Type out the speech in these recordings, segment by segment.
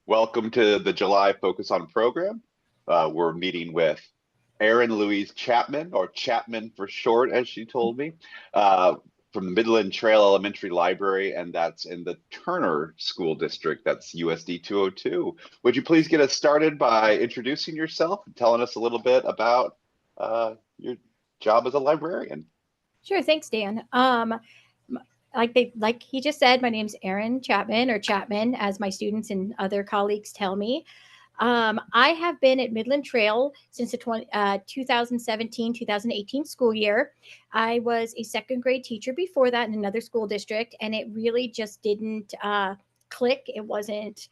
Welcome to the July Focus on program. We're meeting with Erin-Louise Chapman, or Chapman for short, as she told me, uh, from the Midland Trail Elementary Library, and that's in the Turner School District. That's USD 202. Would you please get us started by introducing yourself and telling us a little bit about your job as a librarian? Sure, thanks, Dan. Like he just said, my name's Erin Chapman, or Chapman, as my students and other colleagues tell me. I have been at Midland Trail since the 2017-2018 school year. I was a second grade teacher before that in another school district, and it really just didn't click. It wasn't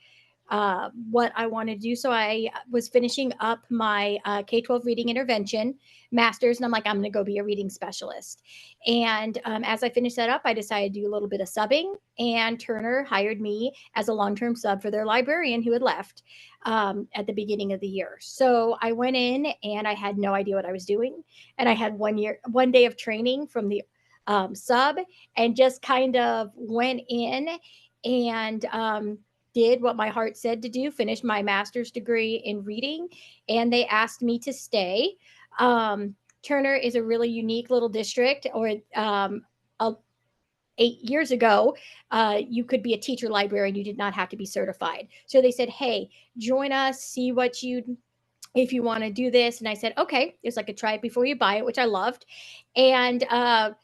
what I wanted to do. So I was finishing up my K-12 reading intervention master's, and I'm like, I'm going to go be a reading specialist. And as I finished that up, I decided to do a little bit of subbing, and Turner hired me as a long-term sub for their librarian who had left at the beginning of the year. So I went in and I had no idea what I was doing. And I had 1 day of training from the sub, and just kind of went in and did what my heart said to do, finished my master's degree in reading, and they asked me to stay. Turner is a really unique little district, or a, 8 years ago, you could be a teacher librarian. You did not have to be certified. So they said, hey, join us, see what you, if you want to do this. And I said, okay. It's like a try it before you buy it, which I loved. And I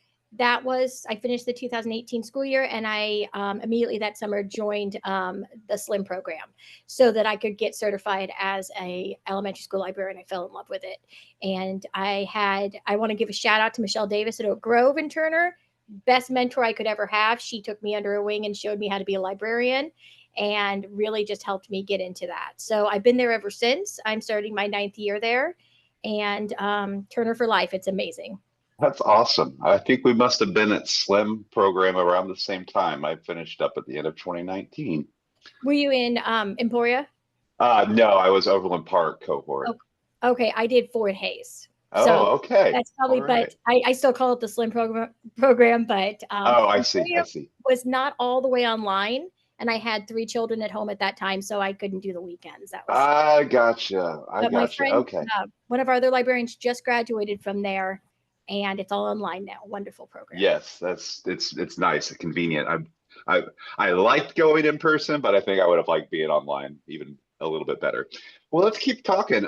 finished the 2018 school year, and I immediately that summer joined the SLIM program so that I could get certified as a elementary school librarian. I fell in love with it. And I want to give a shout out to Michelle Davis at Oak Grove in Turner. Best mentor I could ever have. She took me under her wing and showed me how to be a librarian, and really just helped me get into that. So I've been there ever since. I'm starting my 9th year there, and Turner for life. It's amazing. That's awesome. I think we must have been at Slim program around the same time. I finished up at the end of 2019. Were you in Emporia? No, I was Overland Park cohort. Oh, okay. I did Fort Hayes. So Oh, okay. that's All probably, but right. I still call it the SLIM program, but Oh, I see. I Emporia see. was not all the way online. And I had 3 children at home at that time, so I couldn't do the weekends. That was, I gotcha. I but my gotcha. friend, Okay. one of our other librarians, just graduated from there, and it's all online now. Wonderful program. Yes, it's nice and convenient. I I liked going in person, but I think I would have liked being online even a little bit better. Well, let's keep talking.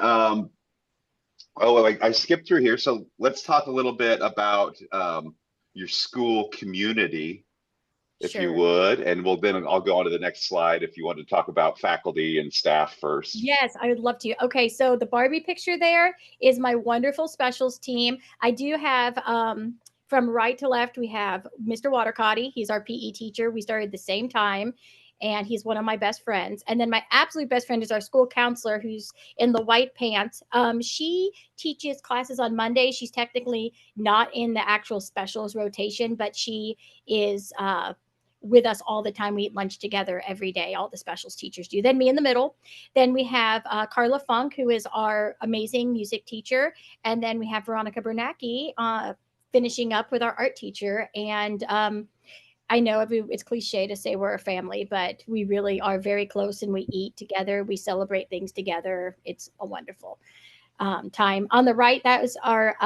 Oh, well, I skipped through here, so let's talk a little bit about your school community, if you Sure. would, and I'll go on to the next slide if you want to talk about faculty and staff first. Yes, I would love to. Okay, so the Barbie picture there is my wonderful specials team. I do have from right to left, we have Mr. Watercotty. He's our PE teacher. We started the same time, and he's one of my best friends. And then my absolute best friend is our school counselor, who's in the white pants. She teaches classes on Monday. She's technically not in the actual specials rotation, but she is with us all the time. We eat lunch together every day. All the specials teachers do. Then me in the middle. Then we have Carla Funk, who is our amazing music teacher. And then we have Veronica Bernacki finishing up with our art teacher. And I know it's cliche to say we're a family, but we really are very close, and we eat together. We celebrate things together. It's a wonderful time. On the right, that was our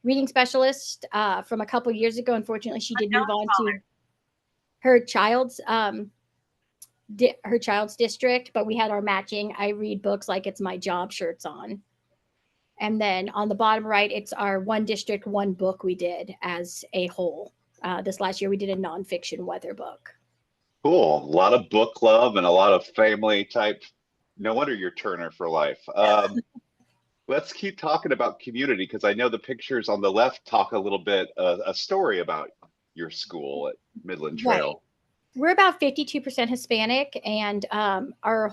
reading specialist from a couple years ago. Unfortunately, she did move on to her child's her child's district, but we had our matching I read books like it's my job shirts on. And then on the bottom right, it's our one district, one book we did as a whole. This last year, we did a nonfiction weather book. Cool. A lot of book club and a lot of family type. No wonder you're Turner for life. Let's keep talking about community because I know the pictures on the left talk a little bit a story about your school at Midland Right. Trail. We're about 52% Hispanic, and our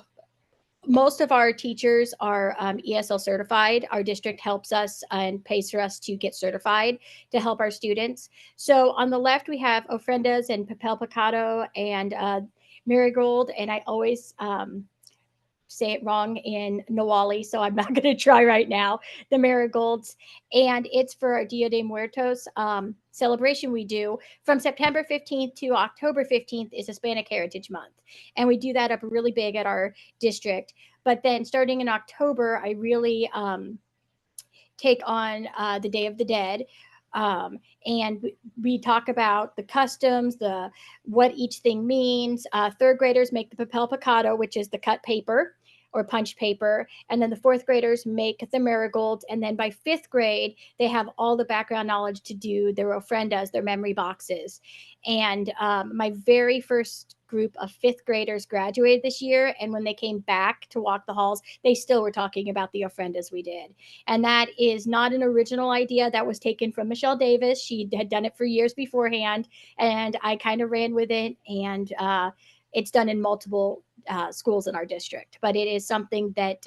most of our teachers are ESL certified. Our district helps us and pays for us to get certified to help our students. So on the left, we have ofrendas and papel picado and marigold. And I always say it wrong in Nawali, so I'm not going to try right now. The marigolds, and it's for our Dia de Muertos celebration we do from September 15th to October 15th is Hispanic Heritage Month, and we do that up really big at our district. But then starting in October, I really take on the Day of the Dead. And we talk about the customs, the what each thing means. Third graders make the papel picado, which is the cut paper or punched paper, and then the fourth graders make the marigolds, and then by fifth grade they have all the background knowledge to do their ofrendas, their memory boxes. And my very first group of fifth graders graduated this year, and when they came back to walk the halls, they still were talking about the ofrendas we did. And that is not an original idea. That was taken from Michelle Davis. She had done it for years beforehand, and I kind of ran with it. And it's done in multiple schools in our district. But it is something that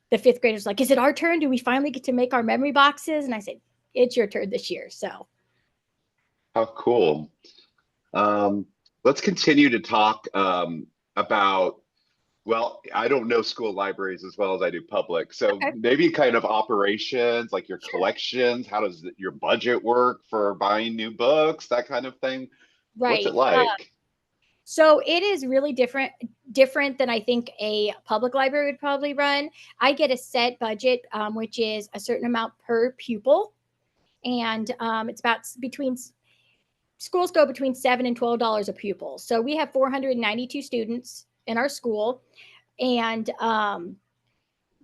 the fifth graders like, is it our turn? Do we finally get to make our memory boxes? And I said, it's your turn this year. So. How cool. Let's continue to talk about, well, I don't know school libraries as well as I do public. So Okay. maybe kind of operations, like your Sure. collections. How does your budget work for buying new books, that kind of thing? What's Right. it like? So it is really different than I think a public library would probably run. I get a set budget, which is a certain amount per pupil, and it's about between schools go between $7 and $12 a pupil. So we have 492 students in our school, and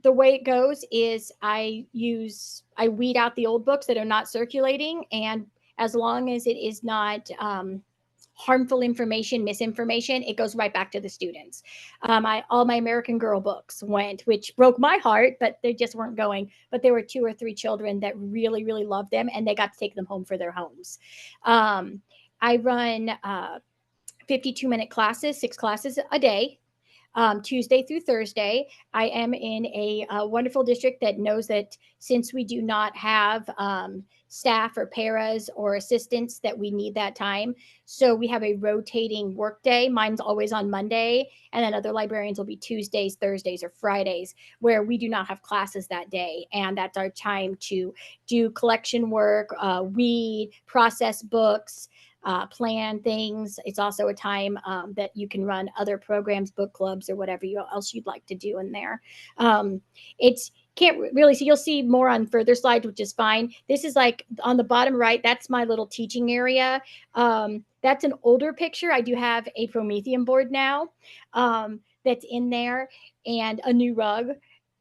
the way it goes is I weed out the old books that are not circulating, and as long as it is not harmful information, misinformation, it goes right back to the students. All my American Girl books went, which broke my heart, but they just weren't going. But there were 2 or 3 children that really, really loved them, and they got to take them home for their homes. I run 52-minute classes, 6 classes a day. Tuesday through Thursday. I am in a wonderful district that knows that since we do not have staff or paras or assistants, that we need that time. So we have a rotating work day. Mine's always on Monday, and then other librarians will be Tuesdays, Thursdays, or Fridays, where we do not have classes that day. And that's our time to do collection work, weed, process books, plan things. It's also a time that you can run other programs, book clubs, or whatever else you'd like to do in there. It's can't really see. You'll see more on further slides, which is fine. This is like on the bottom right. That's my little teaching area. That's an older picture. I do have a Promethean board now that's in there, and a new rug.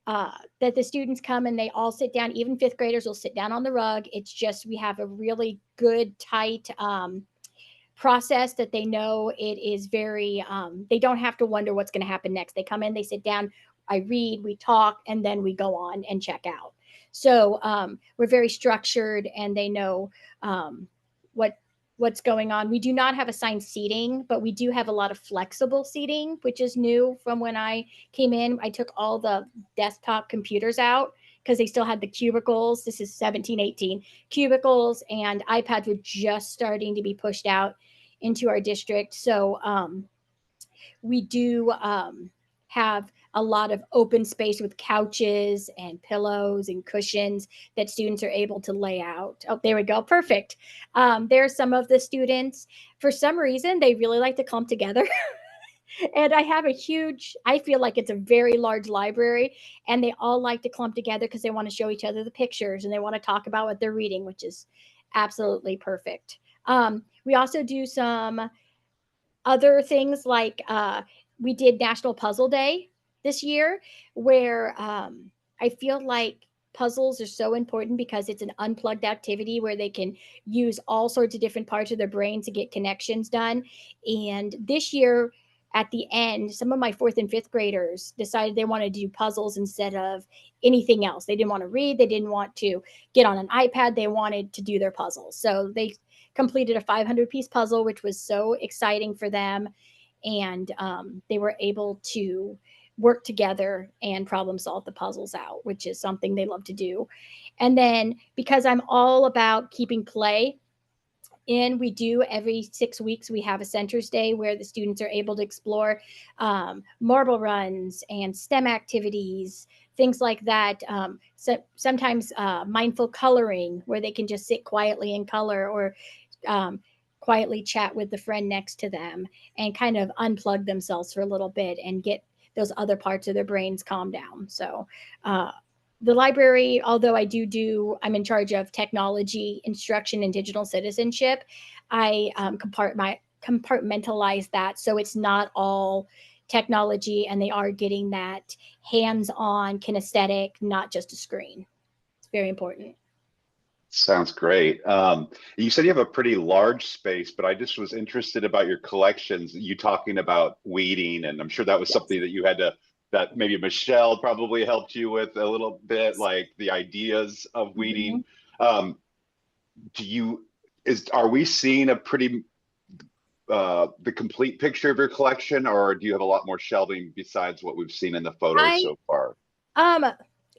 That the students come and they all sit down. Even fifth graders will sit down on the rug. It's just we have a really good, tight process that they know it is very they don't have to wonder what's going to happen next. They come in, they sit down, I read, we talk, and then we go on and check out. So we're very structured, and they know what's going on. We do not have assigned seating, but we do have a lot of flexible seating, which is new from when I came in. I took all the desktop computers out because they still had the cubicles. This is 1718 cubicles, and iPads were just starting to be pushed out into our district. So we do have a lot of open space with couches and pillows and cushions that students are able to lay out. Oh, there we go. Perfect. There are some of the students, for some reason, they really like to clump together. And I have I feel like it's a very large library, and they all like to clump together because they want to show each other the pictures and they want to talk about what they're reading, which is absolutely perfect. We also do some other things like we did National Puzzle Day this year, where I feel like puzzles are so important because it's an unplugged activity where they can use all sorts of different parts of their brain to get connections done. And this year, at the end, some of my fourth and fifth graders decided they wanted to do puzzles instead of anything else. They didn't want to read. They didn't want to get on an iPad. They wanted to do their puzzles. So they completed a 500-piece puzzle, which was so exciting for them. And they were able to work together and problem solve the puzzles out, which is something they love to do. And then because I'm all about keeping play we do every 6 weeks, we have a centers day where the students are able to explore marble runs and STEM activities, things like that. So sometimes mindful coloring, where they can just sit quietly and color, or um, quietly chat with the friend next to them and kind of unplug themselves for a little bit and get those other parts of their brains calm down. So the library, although I'm in charge of technology instruction and digital citizenship, I compartmentalize that, so it's not all technology, and they are getting that hands-on kinesthetic, not just a screen. It's very important. Sounds great. You said you have a pretty large space, but I just was interested about your collections. You talking about weeding, and I'm sure that was Yes. something that you had to, that maybe Michelle probably helped you with a little bit, like the ideas of weeding. Mhm. Um, do you, are we seeing a pretty, the complete picture of your collection, or do you have a lot more shelving besides what we've seen in the photos I so far? um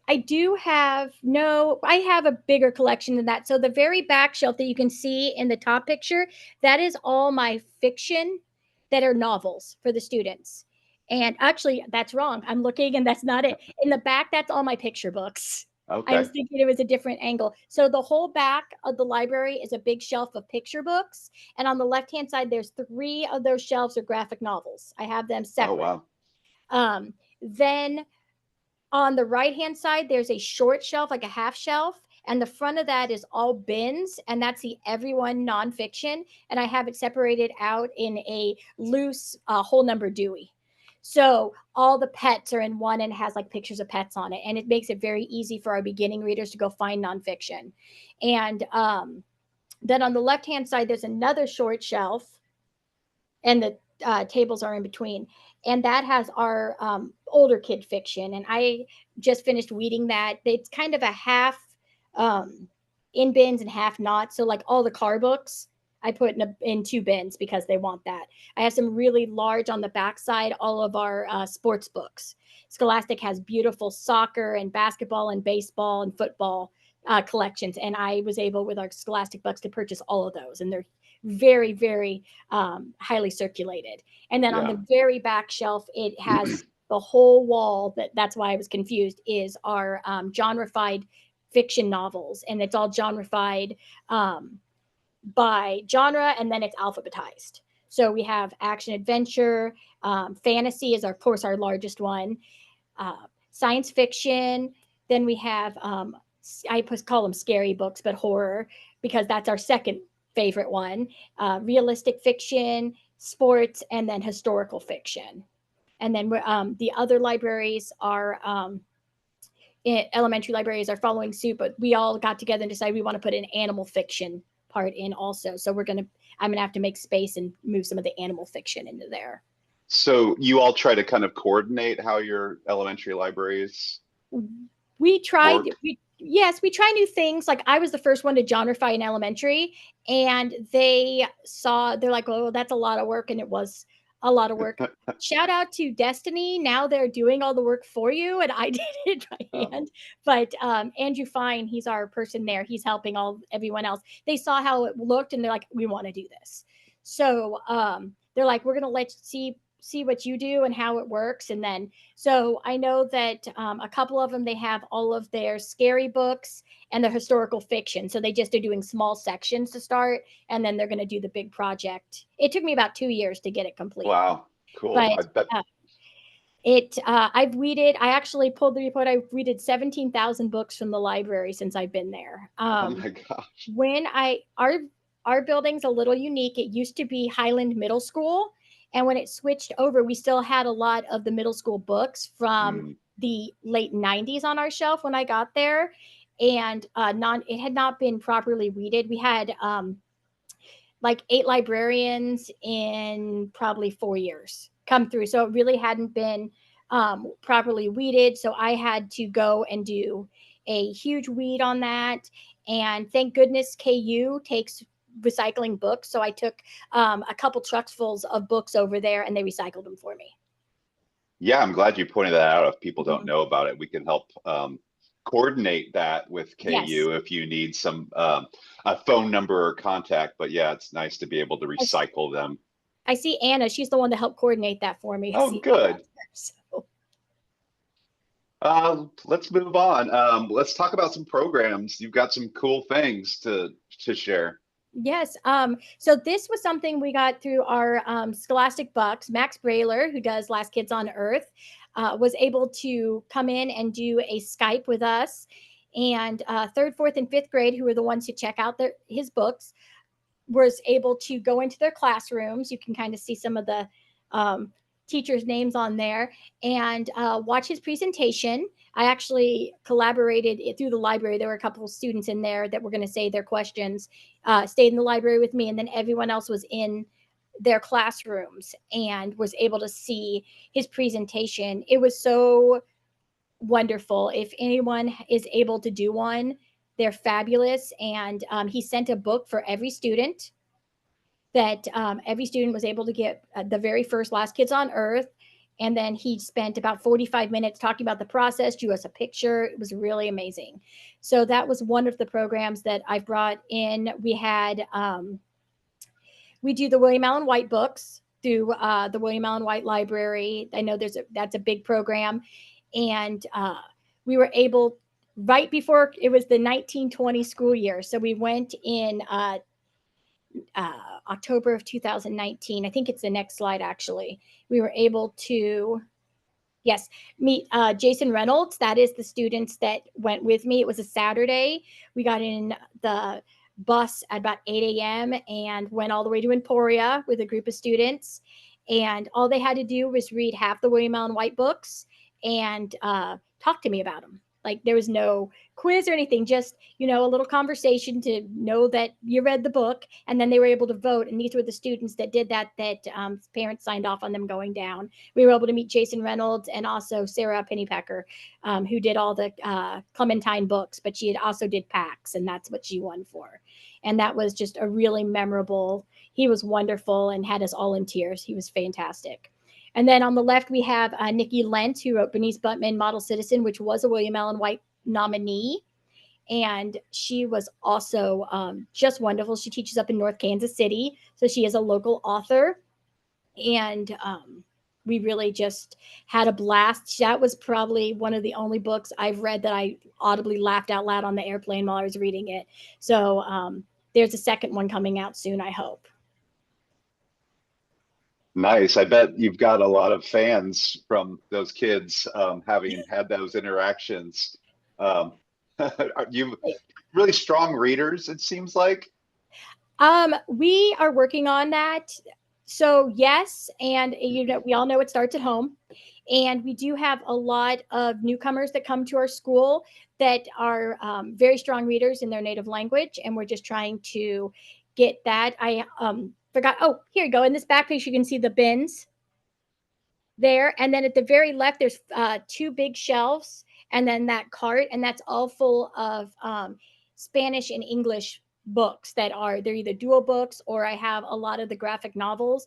I do have no, I have a bigger collection than that. So the very back shelf that you can see in the top picture, that is all my fiction that are novels for the students. And actually, that's wrong. I'm looking and that's not it. In the back, that's all my picture books. I was Okay. thinking it was a different angle. So the whole back of the library is a big shelf of picture books. And on the left-hand side, there's 3 of those shelves are graphic novels. I have them Oh, separate. wow. Then on the right hand side, there's a short shelf, like a half shelf, and the front of that is all bins, and that's the everyone nonfiction. And I have it separated out in a loose whole number Dewey. So all the pets are in one and has like pictures of pets on it, and it makes it very easy for our beginning readers to go find nonfiction. And then on the left hand side, there's another short shelf, and the tables are in between. And that has our older kid fiction. And I just finished weeding that. It's kind of a half um, in bins and half not. So, like all the car books, I put in 2 bins because they want that. I have some really large on the backside, all of our sports books. Scholastic has beautiful soccer and basketball and baseball and football collections. And I was able, with our Scholastic books, to purchase all of those. And they're very, very highly circulated. And then on Yeah. the very back shelf, it has the whole wall. That's why I was confused. Is our genrefied fiction novels, and it's all genrefied by genre, and then it's alphabetized. So we have action adventure, fantasy is of course our largest one, science fiction. Then we have I call them scary books, but horror, because that's our second favorite one. Realistic fiction, sports, and then historical fiction. And then the other libraries are elementary libraries are following suit, but we all got together and decided we want to put an animal fiction part in also. So I'm gonna have to make space and move some of the animal fiction into there. So you all try to kind of coordinate how your elementary libraries We tried, work? yes, we try new things. Like I was the first one to genreify in elementary, and they're like, oh, that's a lot of work. And it was a lot of work. Shout out to Destiny. Now they're doing all the work for you, and I did it by Oh, hand. But Andrew Fine, he's our person there. He's helping everyone else. They saw how it looked, and they're like, we want to do this. So they're like, we're gonna let you see what you do and how it works. And then so I know that a couple of them, they have all of their scary books and their historical fiction. So they just are doing small sections to start, and then they're going to do the big project. It took me about 2 years to get it complete, wow. Cool. but I bet. I've weeded. I actually pulled the report. I've weeded 17,000 books from the library since I've been there. Oh my gosh. When I our building's a little unique. It used to be Highland Middle School, and when it switched over, we still had a lot of the middle school books from Mm, the late 90s on our shelf when I got there, and non it had not been properly weeded. We had like 8 librarians in probably 4 years come through. So it really hadn't been properly weeded. So I had to go and do a huge weed on that. And thank goodness KU takes recycling books. So I took a couple trucks fulls of books over there, and they recycled them for me. yeah, I'm glad you pointed that out. If people don't Mhm. know about it, we can help. coordinate that with Yes. KU if you need some a phone number or contact. But yeah, it's nice to be able to recycle them. I see Anna. She's the one to help coordinate that for me. I Oh, see. good. So, Let's move on. Let's talk about some programs. You've got some cool things to share. yes. So this was something we got through our Scholastic Bucks. Max Brailer, who does Last Kids on Earth, was able to come in and do a Skype with us. And third, fourth, and fifth grade, who were the ones who check out his books, was able to go into their classrooms. You can kind of see some of the um, teachers' names on there and watch his presentation. I actually collaborated through the library. There were a couple of students in there that were going to say their questions, stayed in the library with me, and then everyone else was in their classrooms and was able to see his presentation. It was so wonderful. If anyone is able to do one, they're fabulous. And he sent a book for every student that every student was able to get the very first Last Kids on Earth. And then he spent about 45 minutes talking about the process, drew us a picture. It was really amazing. So that was one of the programs that I brought in. We do the William Allen White books through the William Allen White Library. I know that's a big program. And we were able, right before it was the 1920 school year. So we went in October of 2019. I think it's the next slide, actually. We were able to, yes, meet Jason Reynolds. That is the students that went with me. It was a Saturday. We got in the bus at about 8 a.m. and went all the way to Emporia with a group of students. And all they had to do was read half the William Allen White books and talk to me about them. Like there was no quiz or anything, just, a little conversation to know that you read the book. And then they were able to vote. And these were the students that did that parents signed off on them going down. We were able to meet Jason Reynolds and also Sarah Pennypacker, who did all the Clementine books, but she had also did PAX, and that's what she won for. And that was just a really memorable. He was wonderful and had us all in tears. He was fantastic. And then on the left, we have Nikki Lent, who wrote Bernice Buttman, Model Citizen, which was a William Allen White nominee. And she was also just wonderful. She teaches up in North Kansas City, so she is a local author. And we really just had a blast. That was probably one of the only books I've read that I audibly laughed out loud on the airplane while I was reading it. So there's a second one coming out soon, I hope. Nice. I bet you've got a lot of fans from those kids having had those interactions. Um, are you really strong readers, it seems like? We are working on that. So yes, and we all know it starts at home. And we do have a lot of newcomers that come to our school that are very strong readers in their native language. And we're just trying to get that. I forgot. Oh, here you go. In this back page, you can see the bins there. And then at the very left, there's two big shelves and then that cart. And that's all full of Spanish and English books they're either dual books, or I have a lot of the graphic novels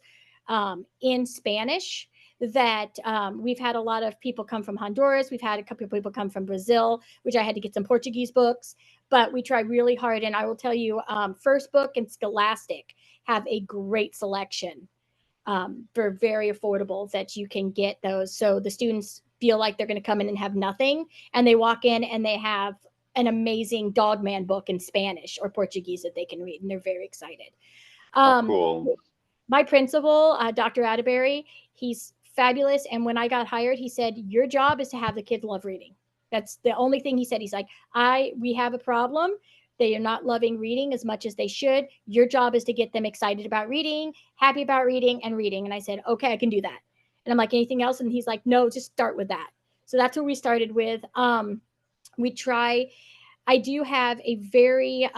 in Spanish that we've had a lot of people come from Honduras. We've had a couple of people come from Brazil, which I had to get some Portuguese books, but we try really hard. And I will tell you, First Book and Scholastic have a great selection for very affordable that you can get those. So the students feel like they're going to come in and have nothing. And they walk in and they have an amazing Dogman book in Spanish or Portuguese that they can read. And they're very excited. Oh, cool. My principal, Dr. Atterbury, he's fabulous. And when I got hired, he said, your job is to have the kids love reading. That's the only thing he said. He's like, we have a problem. They are not loving reading as much as they should. Your job is to get them excited about reading, happy about reading, and reading. And I said, okay, I can do that. And I'm like, anything else? And he's like, no, just start with that. So that's what we started with. I do have a very,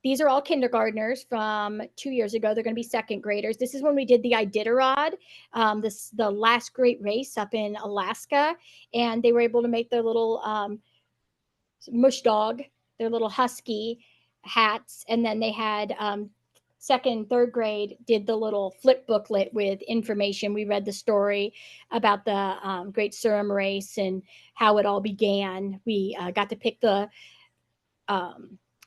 these are all kindergartners from 2 years ago. They're going to be second graders. This is when we did the Iditarod, the last great race up in Alaska. And they were able to make their little mush dog, their little husky hats. And then they had second, third grade did the little flip booklet with information. We read the story about the Great Surrey race and how it all began. We got to pick the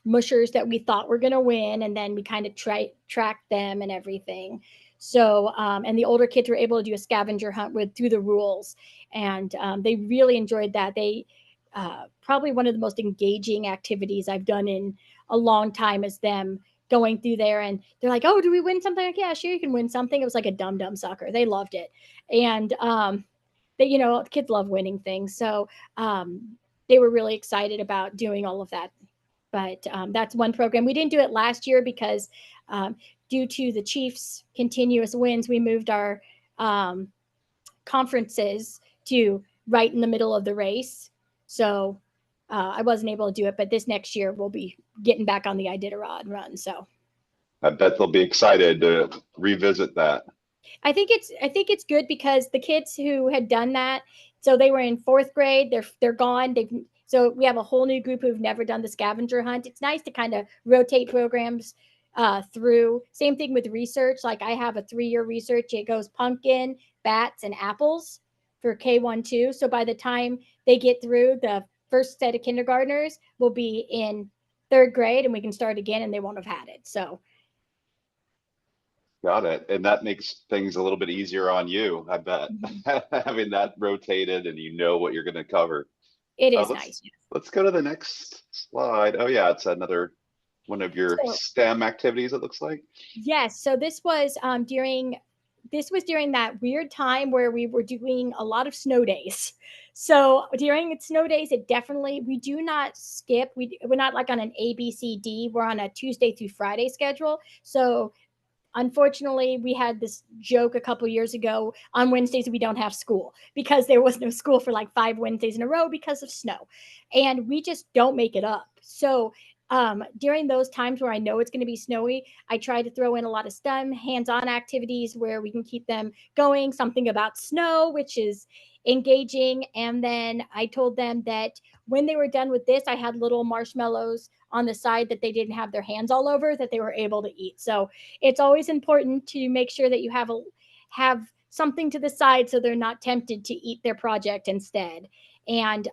mushers that we thought were going to win, and then we kind of tracked them and everything. So, and the older kids were able to do a scavenger hunt through the rules, and they really enjoyed that. They probably one of the most engaging activities I've done in a long time is them going through there, and they're like, "Oh, do we win something?" Like, yeah, sure, you can win something. It was like a dum sucker. They loved it, and the kids love winning things, so they were really excited about doing all of that. But that's one program. We didn't do it last year because due to the Chiefs' continuous wins, we moved our conferences to right in the middle of the race. So I wasn't able to do it, but this next year we'll be getting back on the Iditarod run. So I bet they'll be excited to revisit that. I think it's good because the kids who had done that, so they were in fourth grade, they're gone. So we have a whole new group who've never done the scavenger hunt. It's nice to kind of rotate programs through. Same thing with research. Like I have a 3-year research. It goes pumpkin, bats, and apples for K1-2. So by the time they get through, the first set of kindergartners will be in third grade, and we can start again, and they won't have had it. So. Got it. And that makes things a little bit easier on you, I bet, having that rotated and you know what you're going to cover. It is nice. Yes. Let's go to the next slide. Oh yeah, it's another one of your STEM activities, it looks like. Yes. So this was during that weird time where we were doing a lot of snow days. So during snow days, we do not skip. We're not like on an ABCD. We're on a Tuesday through Friday schedule. So unfortunately, we had this joke a couple years ago. On Wednesdays, we don't have school because there was no school for like 5 Wednesdays in a row because of snow. And we just don't make it up. So during those times where I know it's going to be snowy, I try to throw in a lot of STEM hands-on activities where we can keep them going. Something about snow, which is engaging. And then I told them that when they were done with this, I had little marshmallows on the side that they didn't have their hands all over that they were able to eat. So it's always important to make sure that you have something to the side so they're not tempted to eat their project instead. And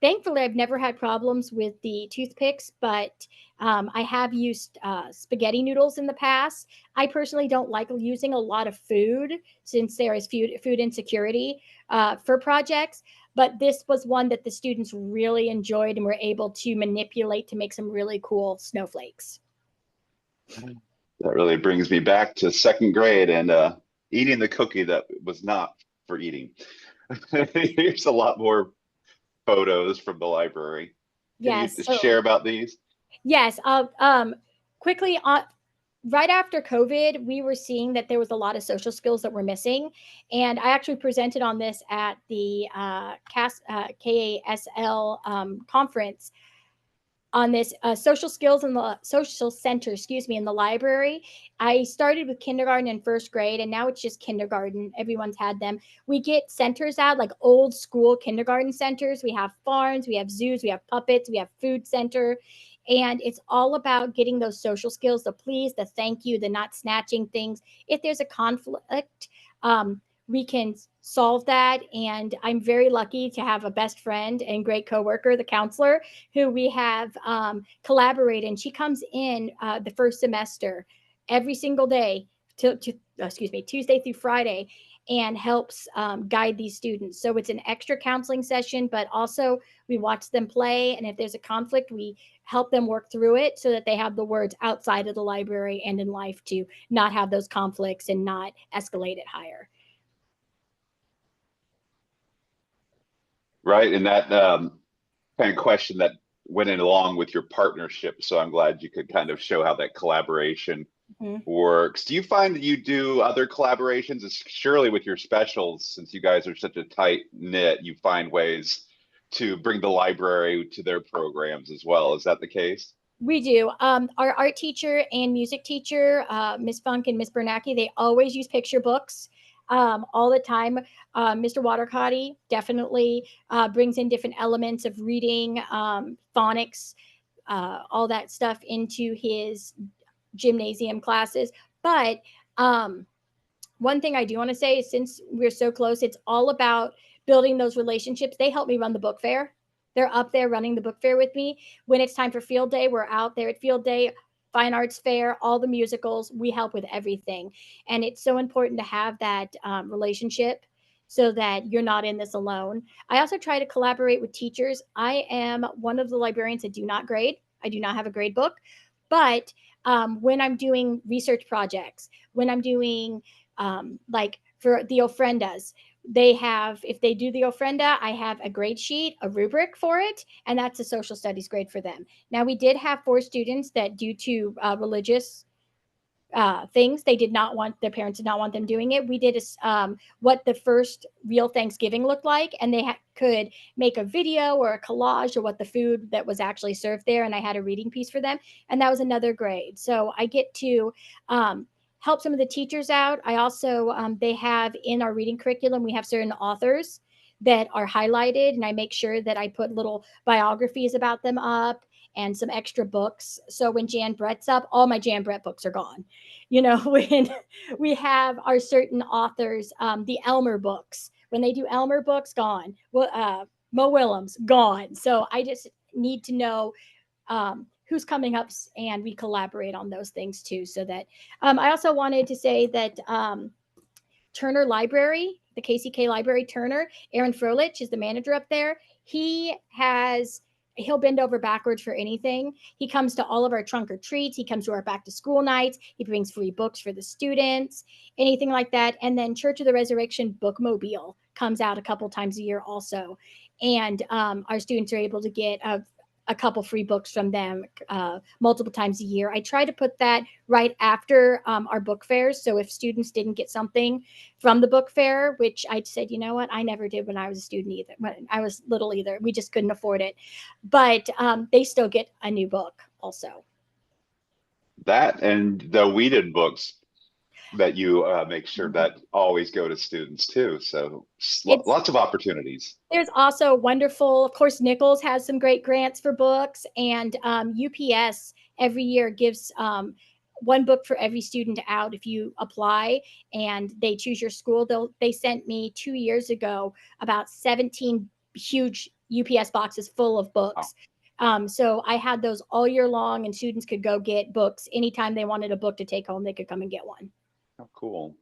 thankfully, I've never had problems with the toothpicks, but I have used spaghetti noodles in the past. I personally don't like using a lot of food since there is food insecurity for projects. But this was one that the students really enjoyed and were able to manipulate to make some really cool snowflakes. That really brings me back to second grade and eating the cookie that was not for eating. Here's a lot more photos from the library. Can you share about these? Yes. Quickly, right after COVID, we were seeing that there was a lot of social skills that were missing. And I actually presented on this at the KASL conference on this social skills in the social center, in the library. I started with kindergarten and first grade, and now it's just kindergarten. Everyone's had them. We get centers out, like old school kindergarten centers. We have farms, we have zoos, we have puppets, we have food center. And it's all about getting those social skills, the please, the thank you, the not snatching things. If there's a conflict, we can solve that. And I'm very lucky to have a best friend and great coworker, the counselor, who we have collaborated. And she comes in the first semester every single day Tuesday through Friday, and helps guide these students. So it's an extra counseling session, but also we watch them play. And if there's a conflict, we help them work through it so that they have the words outside of the library and in life to not have those conflicts and not escalate it higher. Right. And that kind of question that went in along with your partnership. So I'm glad you could kind of show how that collaboration works. Do you find that you do other collaborations? It's surely with your specials, since you guys are such a tight knit, you find ways to bring the library to their programs as well. Is that the case? We do. Our art teacher and music teacher, Miss Funk and Miss Bernacki, they always use picture books all the time. Mr. Watercotty definitely brings in different elements of reading, phonics, all that stuff into his gymnasium classes. But one thing I do want to say is, since we're so close, it's all about building those relationships. They help me run the book fair. They're up there running the book fair with me. When it's time for field day, we're out there at field day, fine arts fair, all the musicals. We help with everything. And it's so important to have that relationship so that you're not in this alone. I also try to collaborate with teachers. I am one of the librarians that do not grade. I do not have a grade book. But when I'm doing research projects, when I'm doing like for the ofrendas, they have, if they do the ofrenda, I have a grade sheet, a rubric for it, and that's a social studies grade for them. Now, we did have 4 students that, due to religious things, they did not want, their parents did not want them doing it. We did what the first real Thanksgiving looked like, and they could make a video or a collage of what the food that was actually served there, and I had a reading piece for them, and that was another grade. So I get to help some of the teachers out. I also, they have in our reading curriculum, we have certain authors that are highlighted, and I make sure that I put little biographies about them up and some extra books. So when Jan Brett's up, all my Jan Brett books are gone. You know, when we have our certain authors, the Elmer books, when they do Elmer books, gone. Well, Mo Willems, gone. So I just need to know who's coming up, and we collaborate on those things too. So that I also wanted to say that Turner Library, the KCK Library, Turner, Aaron Froelich is the manager up there. He'll bend over backwards for anything. He comes to all of our trunk or treats. He comes to our back to school nights. He brings free books for the students, anything like that. And then Church of the Resurrection Bookmobile comes out a couple times a year also. And our students are able to get a couple free books from them multiple times a year. I try to put that right after our book fairs. So if students didn't get something from the book fair, which I said, you know what, I never did when I was a student either, when I was little either. We just couldn't afford it. But they still get a new book also. That and the weeded books that you make sure that always go to students too. So lots of opportunities. There's also wonderful, of course, Nichols has some great grants for books, and UPS every year gives one book for every student out if you apply and they choose your school. They sent me 2 years ago about 17 huge UPS boxes full of books. Oh. So I had those all year long, and students could go get books anytime they wanted a book to take home. They could come and get one. Oh, cool.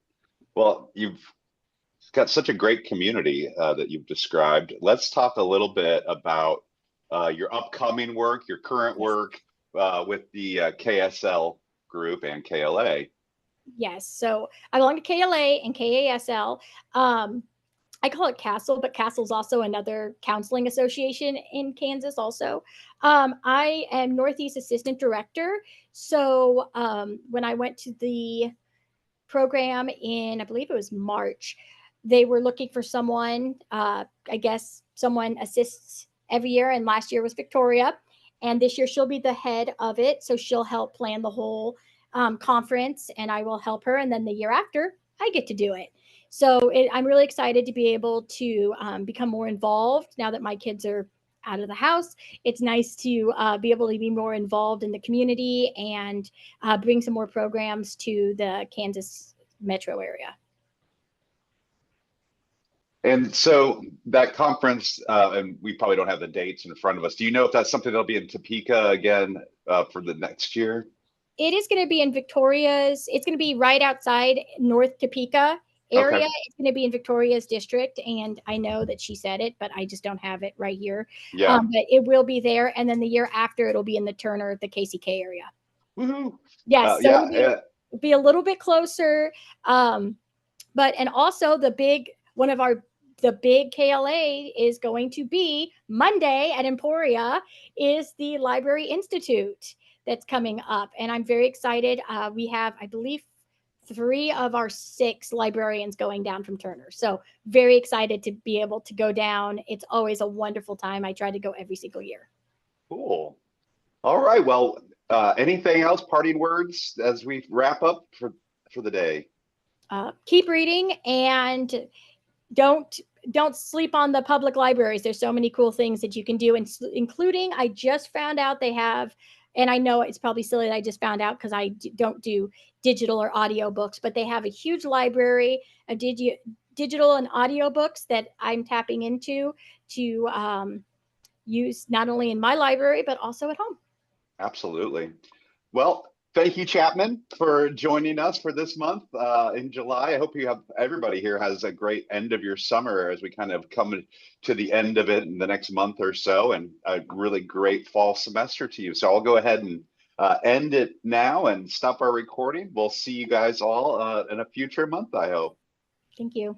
Well, you've got such a great community that you've described. Let's talk a little bit about your upcoming work, your current work with the KSL group and KLA. Yes. So I belong to KLA and KASL. I call it CASEL, but CASEL is also another counseling association in Kansas also. I am Northeast Assistant Director. So when I went to the program in, I believe it was March, they were looking for someone, I guess someone assists every year, and last year was Victoria, and this year she'll be the head of it, so she'll help plan the whole conference, and I will help her, and then the year after I get to do it. So I'm really excited to be able to become more involved now that my kids are out of the house. It's nice to be able to be more involved in the community and bring some more programs to the Kansas metro area. And so that conference, and we probably don't have the dates in front of us. Do you know if that's something that'll be in Topeka again for the next year? It is going to be in Victoria's. It's going to be right outside North Topeka area. Okay. It's going to be in Victoria's district, and I know that she said it, but I just don't have it right here. Yeah. But it will be there, and then the year after it'll be in the Turner, the KCK area. Woohoo! Yes, so it'll be a little bit closer. But and also the big KLA is going to be Monday at Emporia is the Library Institute that's coming up, and I'm very excited. We have, I believe, 3 of our 6 librarians going down from Turner. So very excited to be able to go down. It's always a wonderful time. I try to go every single year. Cool. All right. Well, anything else, parting words as we wrap up for the day? Keep reading, and don't sleep on the public libraries. There's so many cool things that you can do, including I just found out they have and I know it's probably silly that I just found out because I don't do digital or audio books, but they have a huge library of digital and audio books that I'm tapping into to use not only in my library, but also at home. Absolutely. Well, thank you, Chapman, for joining us for this month in July. I hope everybody here has a great end of your summer as we kind of come to the end of it in the next month or so, and a really great fall semester to you. So I'll go ahead and end it now and stop our recording. We'll see you guys all in a future month, I hope. Thank you.